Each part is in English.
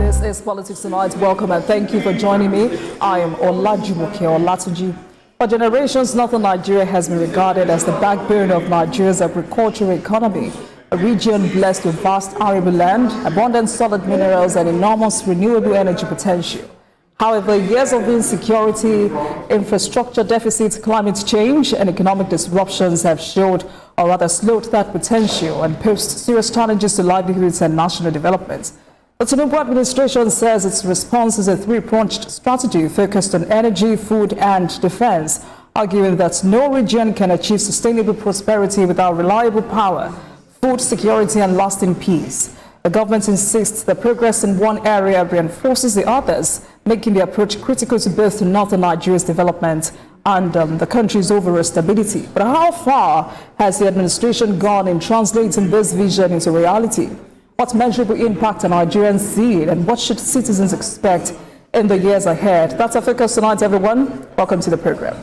This is Politics Tonight. Welcome and thank you for joining me. I am Olajumoke Olatunji. For generations, northern Nigeria has been regarded as the backbone of Nigeria's agricultural economy, a region blessed with vast arable land, abundant solid minerals, and enormous renewable energy potential. However, years of insecurity, infrastructure deficits, climate change, and economic disruptions have showed, or rather slowed, that potential and posed serious challenges to livelihoods and national development. The Tinubu administration says its response is a three-pronged strategy focused on energy, food, and defense, arguing that no region can achieve sustainable prosperity without reliable power, food security, and lasting peace. The government insists that progress in one area reinforces the others, making the approach critical to both northern Nigeria's development and the country's overall stability. But how far has the administration gone in translating this vision into reality? What measurable impact are Nigerians seeing, and what should citizens expect in the years ahead? That's our focus tonight, everyone. Welcome to the program.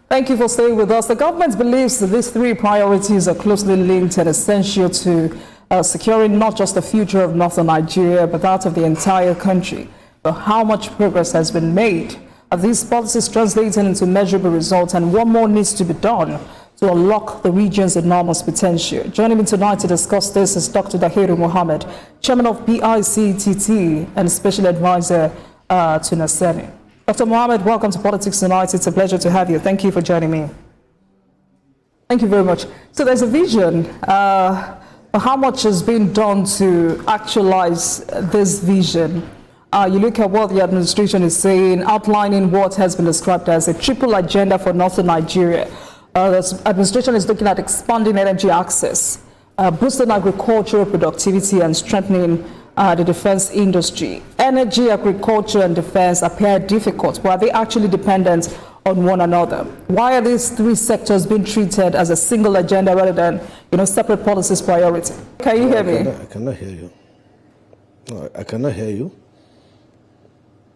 Thank you for staying with us. The government believes that these three priorities are closely linked and essential to securing not just the future of northern Nigeria, but that of the entire country. But how much progress has been made? Are these policies translated into measurable results, and what more needs to be done to unlock the region's enormous potential? Joining me tonight to discuss this is Dr. Dahiru Mohammed, Chairman of BICTT and Special Advisor to Naseni. Dr. Mohammed, welcome to Politics Tonight. It's a pleasure to have you. Thank you for joining me. Thank you very much. So there's a vision. How much has been done to actualize this vision? You look at what the administration is saying, outlining what has been described as a triple agenda for northern Nigeria. The administration is looking at expanding energy access, boosting agricultural productivity, and strengthening the defense industry. Energy, agriculture, and defense appear difficult, but are they actually dependent on one another? Why are these three sectors being treated as a single agenda rather than, separate policies priority? Can you hear me? I cannot hear you. No, I cannot hear you.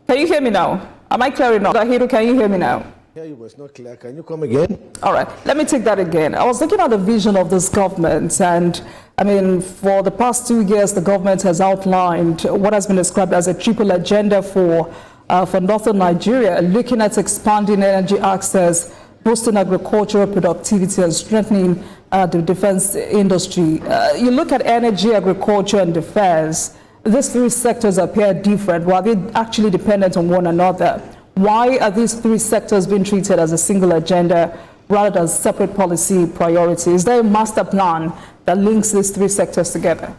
Can you hear me now? Am I clear enough? Dahiru, can you hear me now? Yeah, you was not clear. Can you come again? All right, let me take that again. I was looking at the vision of this government, and for the past 2 years, the government has outlined what has been described as a triple agenda for northern Nigeria, looking at expanding energy access, boosting agricultural productivity, and strengthening the defense industry. You look at energy, agriculture, and defense, these three sectors appear different, while they're actually dependent on one another. Why are these three sectors being treated as a single agenda rather than separate policy priorities? Is there a master plan that links these three sectors together?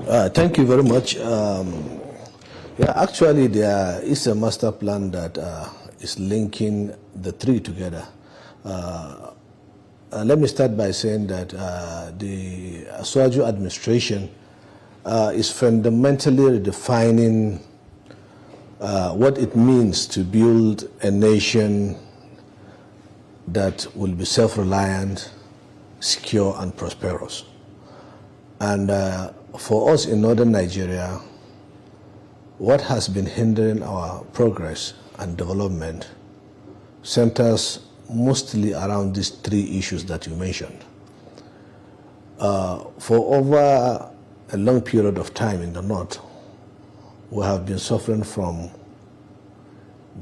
Thank you very much. Yeah, actually, there is a master plan that is linking the three together. Let me start by saying that the Asuwaju administration is fundamentally redefining what it means to build a nation that will be self-reliant, secure, and prosperous. And for us in northern Nigeria, what has been hindering our progress and development centers mostly around these three issues that you mentioned. For over a long period of time in the north, we have been suffering from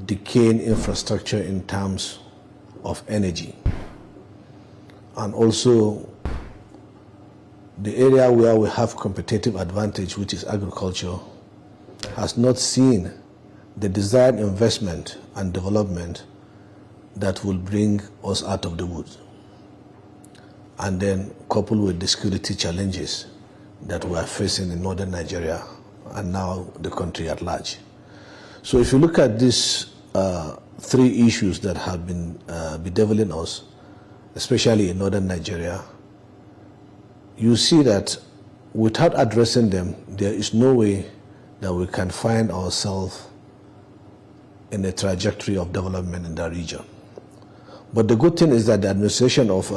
decaying infrastructure in terms of energy. And also, the area where we have competitive advantage, which is agriculture, has not seen the desired investment and development that will bring us out of the woods. And then coupled with the security challenges that we are facing in northern Nigeria and now the country at large. So if you look at these three issues that have been bedeviling us, especially in northern Nigeria, you see that without addressing them, there is no way that we can find ourselves in a trajectory of development in that region. But the good thing is that the administration of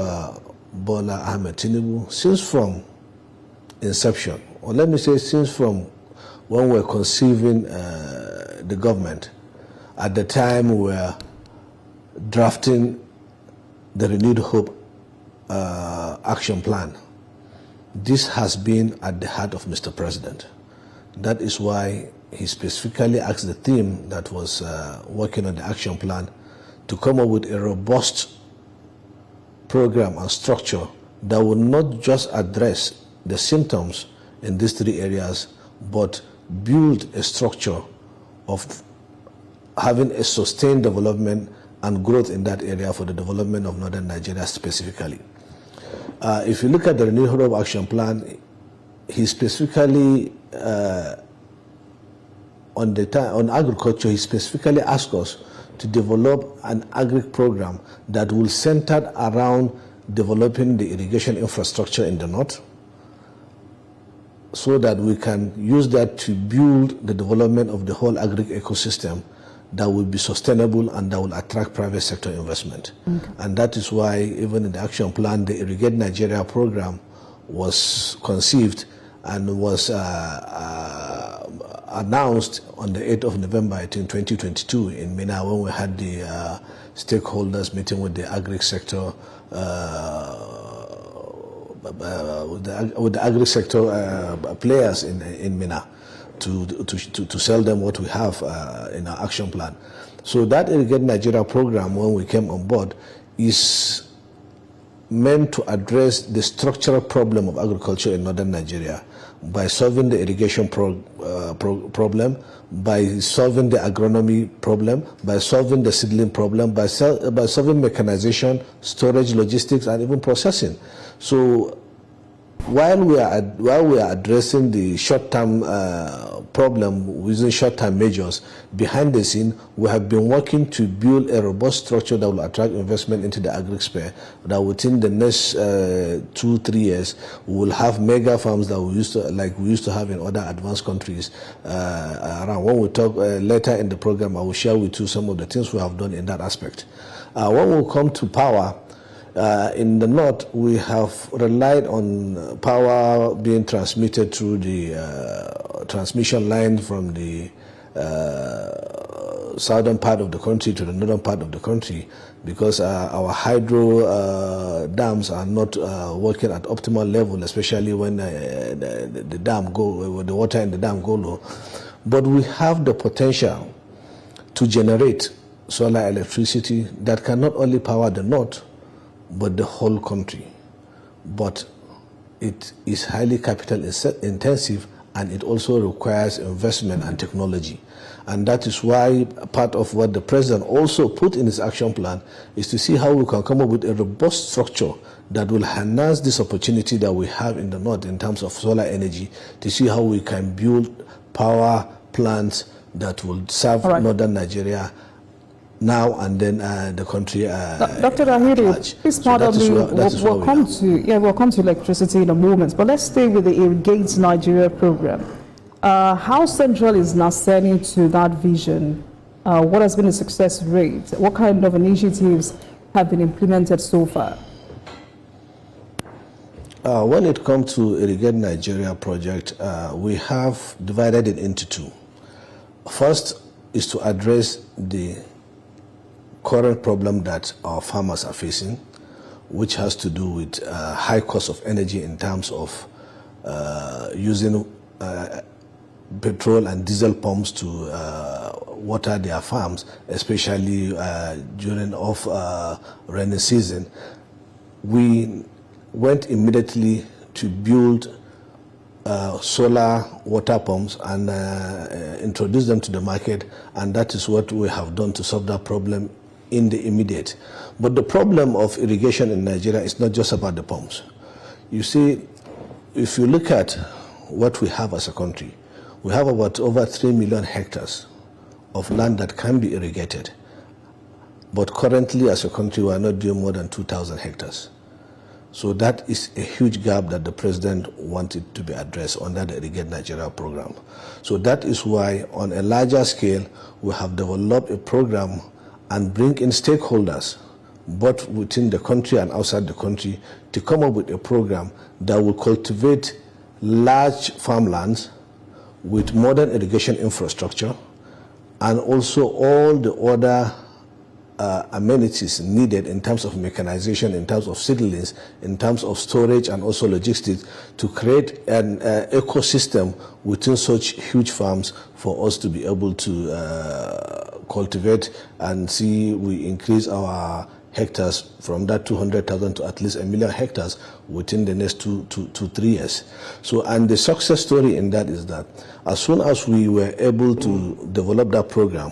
Bola Ahmed Tinubu, since from inception, or let me say since from when we were conceiving the government, at the time we were drafting the Renewed Hope action plan. This has been at the heart of Mr. President. That is why he specifically asked the team that was working on the action plan to come up with a robust program and structure that will not just address the symptoms in these three areas, but build a structure of having a sustained development and growth in that area for the development of northern Nigeria specifically. If you look at the Renewed Hope Action Plan, he specifically, on agriculture, he specifically asked us to develop an agri program that will center around developing the irrigation infrastructure in the north, so that we can use that to build the development of the whole agri ecosystem that will be sustainable and that will attract private sector investment. Okay. And that is why even in the action plan, the Irrigate Nigeria program was conceived and was announced on the 8th of November, I think, 2022 in Mina, when we had the stakeholders meeting with the agri sector, with the agri sector players in Mina, to sell them what we have in our action plan. So that Irrigate Nigeria program, when we came on board, is meant to address the structural problem of agriculture in northern Nigeria by solving the irrigation problem, by solving the agronomy problem, by solving the seedling problem, by solving mechanization, storage, logistics, and even processing. So while we are addressing the short-term problem using short-term measures, behind the scene we have been working to build a robust structure that will attract investment into the agri sphere, that within the next 2-3 years we will have mega farms that we used to have in other advanced countries around. When we talk later in the program, I will share with you some of the things we have done in that aspect. When we come to power, in the north, we have relied on power being transmitted through the transmission line from the southern part of the country to the northern part of the country, because our hydro dams are not working at optimal level, especially when the water in the dam go low. But we have the potential to generate solar electricity that can not only power the north, but the whole country. But it is highly capital intensive, and it also requires investment and technology. And that is why part of what the president also put in his action plan is to see how we can come up with a robust structure that will harness this opportunity that we have in the north in terms of solar energy, to see how we can build power plants that will serve northern Nigeria now and then the country. Dr. Ahiri, please pardon me. We'll come to electricity in a moment, but let's stay with the Irrigate Nigeria program. How central is NASENI to that vision? What has been the success rate? What kind of initiatives have been implemented so far? When it comes to Irrigate Nigeria project, we have divided it into two. First is to address the current problem that our farmers are facing, which has to do with high cost of energy in terms of using petrol and diesel pumps to water their farms, especially during rainy season. We went immediately to build solar water pumps and introduce them to the market, and that is what we have done to solve that problem in the immediate. But the problem of irrigation in Nigeria is not just about the pumps. You see, if you look at what we have as a country, we have about over 3 million hectares of land that can be irrigated. But currently as a country, we are not doing more than 2,000 hectares. So that is a huge gap that the president wanted to be addressed under the Irrigate Nigeria program. So that is why on a larger scale, we have developed a program and bring in stakeholders, both within the country and outside the country, to come up with a program that will cultivate large farmlands with modern irrigation infrastructure, and also all the other amenities needed in terms of mechanization, in terms of seedlings, in terms of storage, and also logistics, to create an ecosystem within such huge farms for us to be able to cultivate and see we increase our hectares from that 200,000 to at least 1 million hectares within the next 2 to 3 years. So, and the success story in that is that as soon as we were able to develop that program,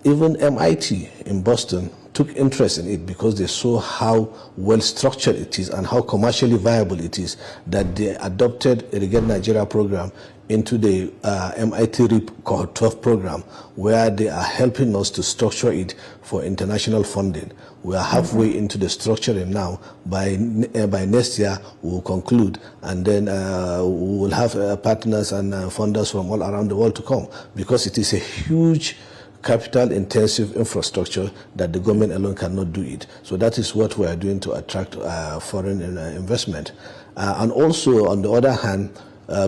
even MIT in Boston took interest in it because they saw how well structured it is and how commercially viable it is, that they adopted Irrigate Nigeria program into the MIT RIP Cohort 12 program, where they are helping us to structure it for international funding. We are halfway into the structuring now. By next year, we will conclude, and then we will have partners and funders from all around the world to come, because it is a huge capital-intensive infrastructure that the government alone cannot do it. So that is what we are doing to attract foreign investment. And also, on the other hand,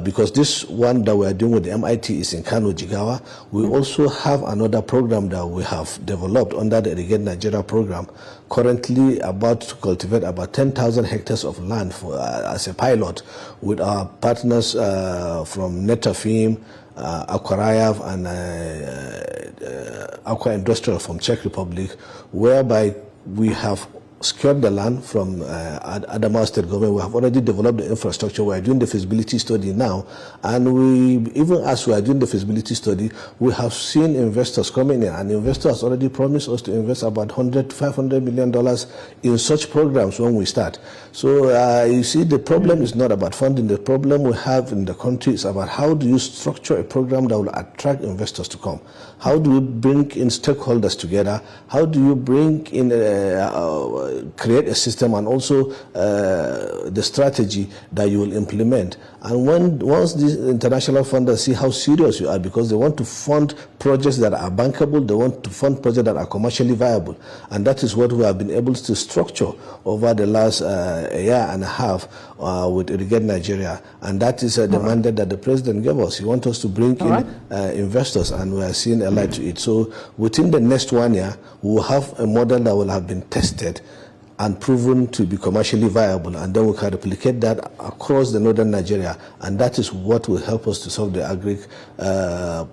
because this one that we are doing with the MIT is in Kano, Jigawa, we also have another program that we have developed under the Irrigate Nigeria program, currently about to cultivate about 10,000 hectares of land for, as a pilot, with our partners from Netafim, Aquarayav, and Aqua Industrial from Czech Republic, whereby we have secured the land from Adamawa State Government. We have already developed the infrastructure. We are doing the feasibility study now, and we, even as we are doing the feasibility study, we have seen investors coming in, and investors already promised us to invest about $500 million in such programs when we start. So you see, the problem is not about funding. The problem we have in the country is about how do you structure a program that will attract investors to come? How do you bring in stakeholders together? How do you bring in create a system, and also the strategy that you will implement? And once these international funders see how serious you are, because they want to fund projects that are bankable, they want to fund projects that are commercially viable, and that is what we have been able to structure over the last year and a half with Irrigate Nigeria, and that is the mandate that the president gave us. He wants us to bring in investors, and we are seeing a light to it. So within the next 1 year, we will have a model that will have been tested and proven to be commercially viable, and then we can replicate that across the northern Nigeria, and that is what will help us to solve the agri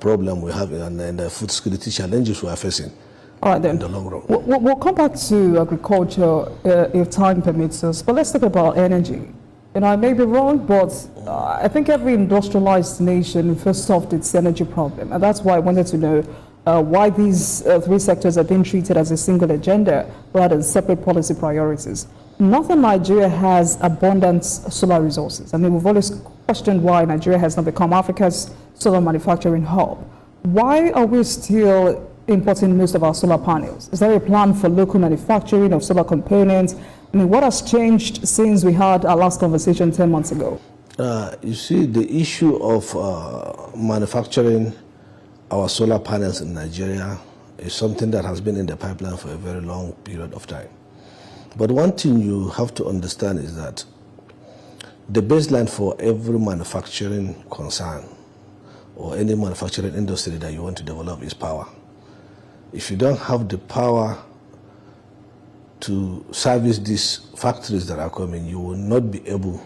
problem we have and the food security challenges we are facing. All right, then. In the long run. We'll come back to agriculture if time permits us, but let's talk about energy. You know, I may be wrong, but I think every industrialized nation first solved its energy problem, and that's why I wanted to know why these three sectors are being treated as a single agenda rather than separate policy priorities. Northern Nigeria has abundant solar resources. I mean, we've always questioned why Nigeria has not become Africa's solar manufacturing hub. Why are we still importing most of our solar panels? Is there a plan for local manufacturing of solar components? I mean, what has changed since we had our last conversation 10 months ago? You see, the issue of manufacturing our solar panels in Nigeria is something that has been in the pipeline for a very long period of time. But one thing you have to understand is that the baseline for every manufacturing concern or any manufacturing industry that you want to develop is power. If you don't have the power to service these factories that are coming, you will not be able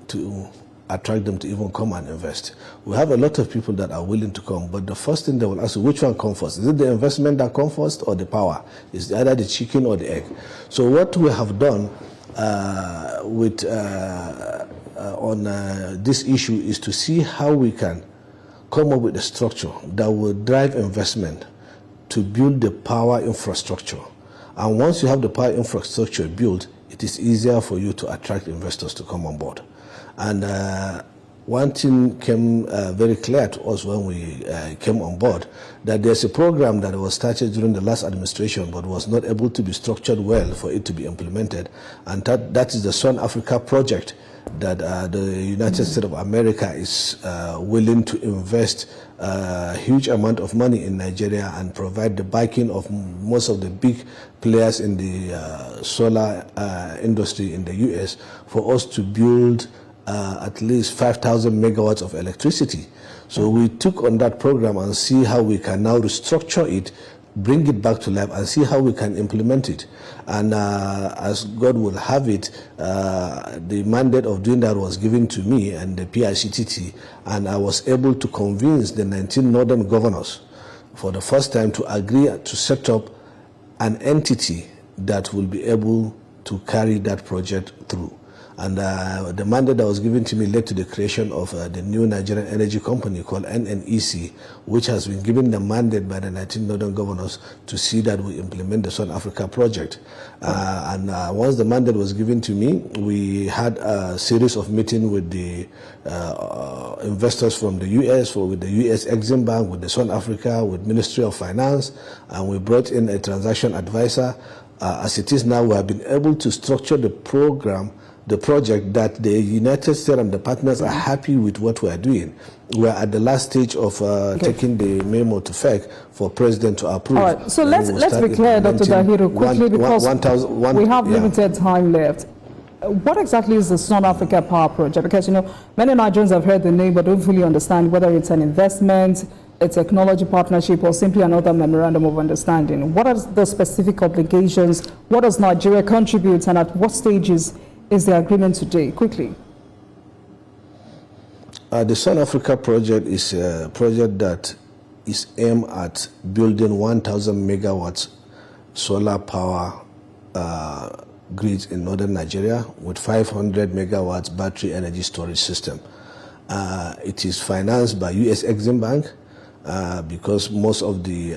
to attract them to even come and invest. We have a lot of people that are willing to come, but the first thing they will ask you, which one comes first? Is it the investment that comes first or the power? Is it either the chicken or the egg? So what we have done on this issue is to see how we can come up with a structure that will drive investment to build the power infrastructure. And once you have the power infrastructure built, it is easier for you to attract investors to come on board. And one thing came very clear to us when we came on board, that there's a program that was started during the last administration but was not able to be structured well for it to be implemented. And that is the Sun Africa project that the United States of America is willing to invest a huge amount of money in Nigeria and provide the backing of most of the big players in the solar industry in the US for us to build at least 5,000 megawatts of electricity. So we took on that program and see how we can now restructure it, bring it back to life, and see how we can implement it. And as God will have it, the mandate of doing that was given to me and the PICTT, and I was able to convince the 19 northern governors for the first time to agree to set up an entity that will be able to carry that project through. And the mandate that was given to me led to the creation of the new Nigerian energy company called NNEC, which has been given the mandate by the 19 northern governors to see that we implement the Sun Africa project. And once the mandate was given to me, we had a series of meetings with the investors from the US, with the US Exim Bank, with the Sun Africa, with Ministry of Finance, and we brought in a transaction advisor. As it is now, we have been able to structure the program, the project, that the United States and the partners are happy with what we are doing. We are at the last stage of taking the memo to FEC for President to approve. All right, so let's be clear, Dr. Dahiru, quickly, because we have limited time left. What exactly is the Sun Africa Power Project? Because, many Nigerians have heard the name but don't fully understand whether it's an investment, a technology partnership, or simply another memorandum of understanding. What are the specific obligations? What does Nigeria contribute, and at what stages is the agreement today? Quickly. The Sun Africa project is a project that is aimed at building 1,000 megawatts solar power grids in northern Nigeria with 500 megawatts battery energy storage system. It is financed by US Exim Bank because most of the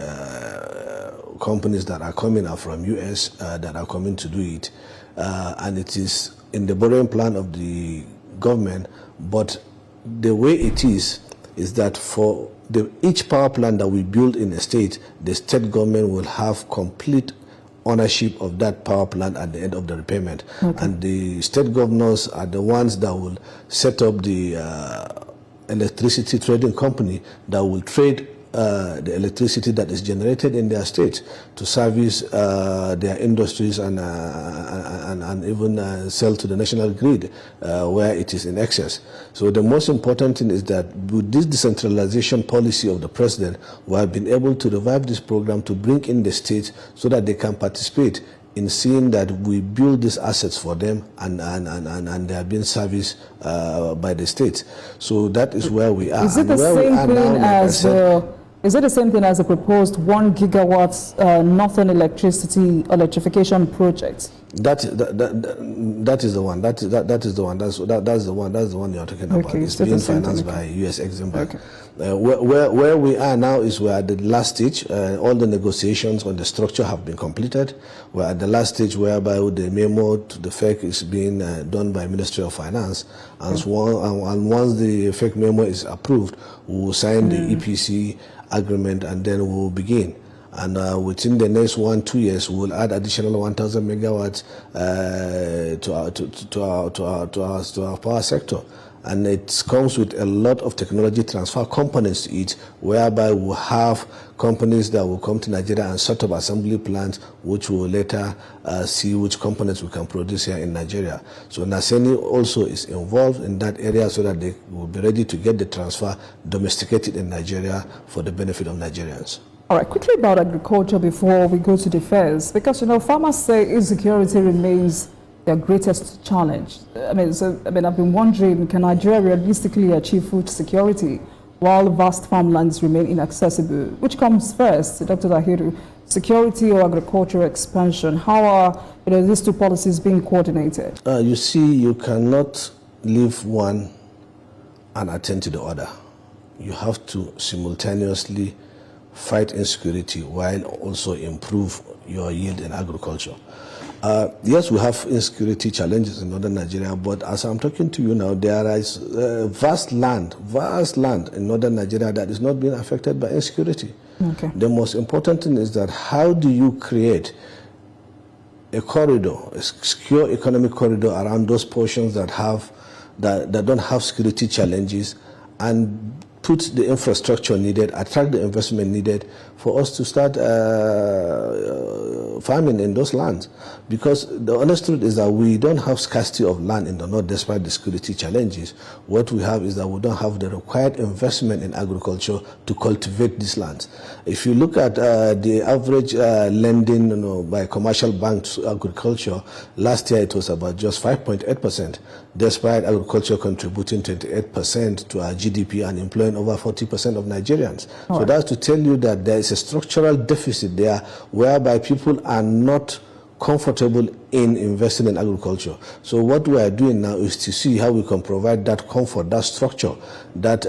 companies that are coming are from US that are coming to do it. And it is in the borrowing plan of the government, but the way it is that for each power plant that we build in a state, the state government will have complete ownership of that power plant at the end of the repayment. Okay. And the state governors are the ones that will set up the electricity trading company that will trade the electricity that is generated in their state to service their industries and even sell to the national grid where it is in excess. So the most important thing is that with this decentralization policy of the president, we have been able to revive this program to bring in the states so that they can participate in seeing that we build these assets for them and they are being serviced by the states. So that is where we are. Is it the same thing as is it the same thing as the proposed 1 gigawatt northern electrification project? That is the one. That's the one you're talking about. It's being financed by US Exim Bank. Okay. Where we are now is we're at the last stage. All the negotiations on the structure have been completed. We're at the last stage whereby the memo to the FEC is being done by Ministry of Finance. And once the FEC memo is approved, we will sign the EPC agreement and then we will begin. And within the next 1-2 years, we will add additional 1,000 megawatts to our power sector. And it comes with a lot of technology transfer components to it, whereby we'll have companies that will come to Nigeria and set up assembly plants, which will later see which components we can produce here in Nigeria. So Naseni also is involved in that area so that they will be ready to get the transfer domesticated in Nigeria for the benefit of Nigerians. All right, quickly about agriculture before we go to defense, because farmers say insecurity remains their greatest challenge. I've been wondering, can Nigeria realistically achieve food security while vast farmlands remain inaccessible? Which comes first, Dr. Dahiru, security or agricultural expansion? How are these two policies being coordinated? You see, you cannot leave one and attend to the other. You have to simultaneously fight insecurity while also improve your yield in agriculture. Yes, we have insecurity challenges in northern Nigeria, but as I'm talking to you now, there is vast land in northern Nigeria that is not being affected by insecurity. Okay. The most important thing is that how do you create a corridor, a secure economic corridor around those portions that don't have security challenges, and put the infrastructure needed, attract the investment needed for us to start farming in those lands. Because the honest truth is that we don't have scarcity of land in the north despite the security challenges. What we have is that we don't have the required investment in agriculture to cultivate these lands. If you look at the average lending by commercial banks to agriculture, last year it was about just 5.8%, despite agriculture contributing 28% to our GDP and employing over 40% of Nigerians. So that's to tell you that there is a structural deficit there whereby people are not comfortable in investing in agriculture. So what we are doing now is to see how we can provide that comfort, that structure, that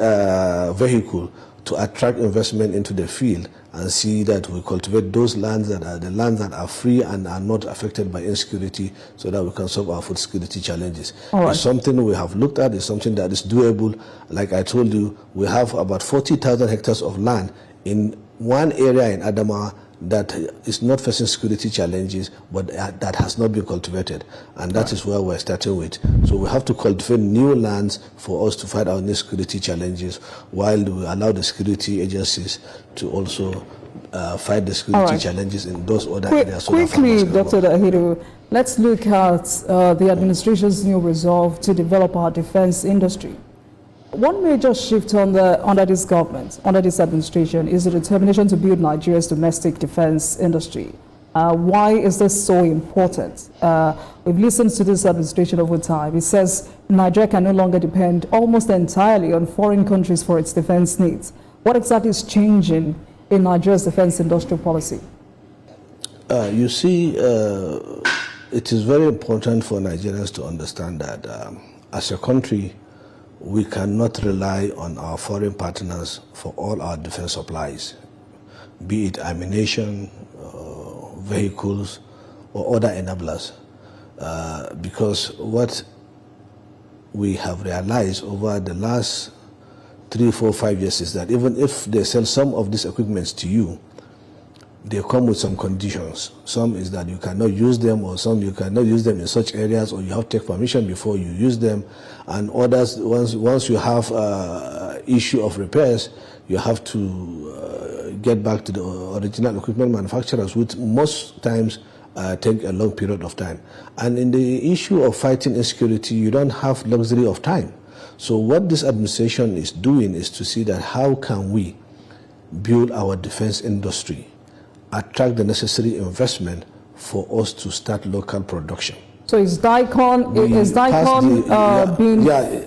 vehicle to attract investment into the field and see that we cultivate those lands that are the lands that are free and are not affected by insecurity, so that we can solve our food security challenges. It's something we have looked at. It's something that is doable. Like I told you, we have about 40,000 hectares of land in one area in Adamawa that is not facing security challenges, but that has not been cultivated. And that is where we're starting with. So we have to cultivate new lands for us to fight our new security challenges, while we allow the security agencies to also fight the security challenges in those other areas. Quickly, Dr. Dahiru, let's look at the administration's new resolve to develop our defense industry. One major shift under this government, under this administration, is the determination to build Nigeria's domestic defense industry. Why is this so important? We've listened to this administration over time. It says Nigeria can no longer depend almost entirely on foreign countries for its defense needs. What exactly is changing in Nigeria's defense industrial policy? You see, it is very important for Nigerians to understand that as a country, we cannot rely on our foreign partners for all our defense supplies, be it ammunition, vehicles, or other enablers. Because what we have realized over the last 3, 4, 5 years is that even if they sell some of these equipments to you, they come with some conditions. Some is that you cannot use them, or some you cannot use them in such areas, or you have to take permission before you use them. And others, once you have issue of repairs, you have to get back to the original equipment manufacturers, which most times take a long period of time. And in the issue of fighting insecurity, you don't have luxury of time. So what this administration is doing is to see that how can we build our defense industry, attract the necessary investment for us to start local production. So is DICON being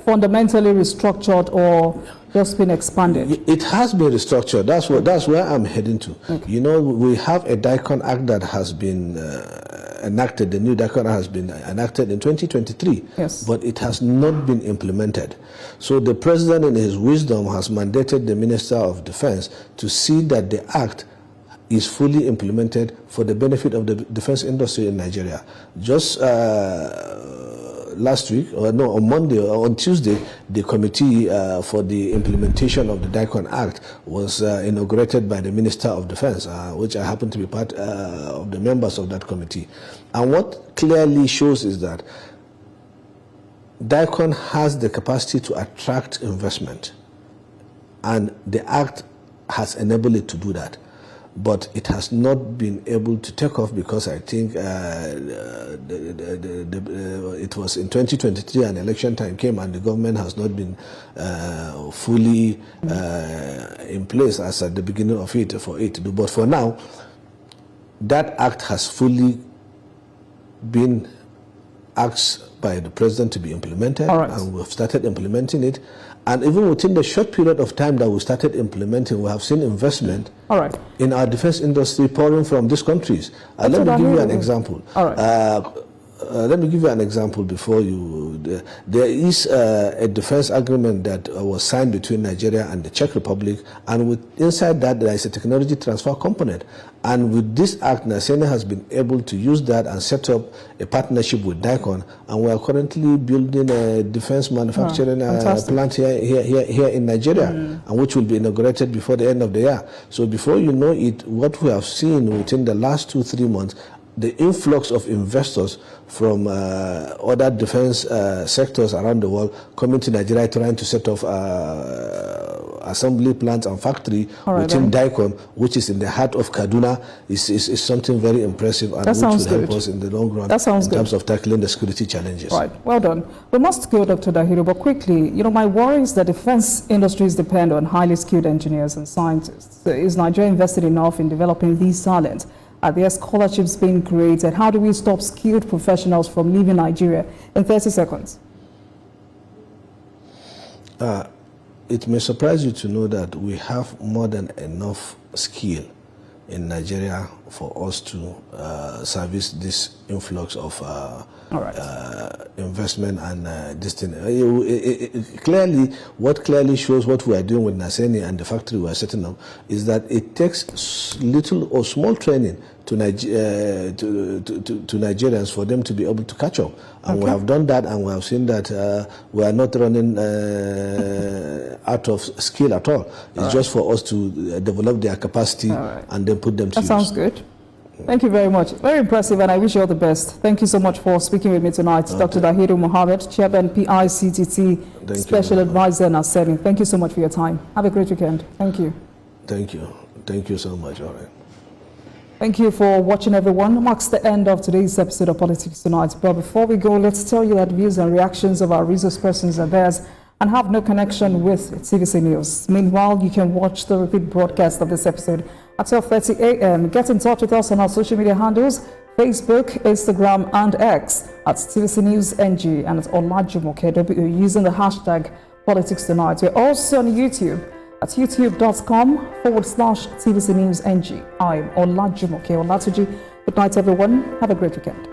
fundamentally restructured or just been expanded? It has been restructured. That's where I'm heading to. Okay. You know, we have a DICON Act that has been enacted. The new DICON Act has been enacted in 2023. Yes. But it has not been implemented. So the president, in his wisdom, has mandated the Minister of Defense to see that the act is fully implemented for the benefit of the defense industry in Nigeria. Just last week, or no, on Monday or on Tuesday, the committee for the implementation of the DICON Act was inaugurated by the Minister of Defense, which I happen to be part of the members of that committee. And what clearly shows is that DICON has the capacity to attract investment, and the Act has enabled it to do that. But it has not been able to take off because I think it was in 2023 an election time came and the government has not been fully in place as at the beginning of it for it to do. But for now, that act has fully been asked by the president to be implemented, and we've started implementing it. And even within the short period of time that we started implementing, we have seen investment in our defense industry pouring from these countries. Let me give you an example. Let me give you an example before you. There is a defense agreement that was signed between Nigeria and the Czech Republic, and inside that there is a technology transfer component. And with this act, Nigeria has been able to use that and set up a partnership with DICON, and we are currently building a defense manufacturing plant here in Nigeria, and which will be inaugurated before the end of the year. So before you know it, what we have seen within the last 2-3 months, the influx of investors from other defense sectors around the world coming to Nigeria trying to set off assembly plants and factory within Daikon, which is in the heart of Kaduna, is something very impressive and which will help us in the long run in terms of tackling the security challenges. Right, well done. We must go, Dr. Dahiru, but quickly, my worry is that defense industries depend on highly skilled engineers and scientists. So is Nigeria invested enough in developing these talents? Are there scholarships being created? How do we stop skilled professionals from leaving Nigeria? In 30 seconds. It may surprise you to know that we have more than enough skill in Nigeria for us to service this influx of investment and this thing. What clearly shows what we are doing with Naseni and the factory we are setting up is that it takes little or small training to Nigerians for them to be able to catch up. And we have done that, and we have seen that we are not running out of skill at all. It's just for us to develop their capacity and then put them to use. That sounds good. Thank you very much. Very impressive, and I wish you all the best. Thank you so much for speaking with me tonight. Dr. Dahiru Mohammed, Chairman PICTT, Special Advisor Naseni. Thank you so much for your time. Have a great weekend. Thank you. Thank you. Thank you so much. All right. Thank you for watching, everyone. Marks the end of today's episode of Politics Tonight. But before we go, let's tell you that views and reactions of our resource persons are theirs and have no connection with TVC News. Meanwhile, you can watch the repeat broadcast of this episode at 12:30 a.m. Get in touch with us on our social media handles, Facebook, Instagram, and X at TVC News NG and at Olajumoke using the hashtag Politics Tonight. We're also on YouTube at youtube.com/TVC News NG. I'm Olajumoke Olatuji. Good night, everyone. Have a great weekend.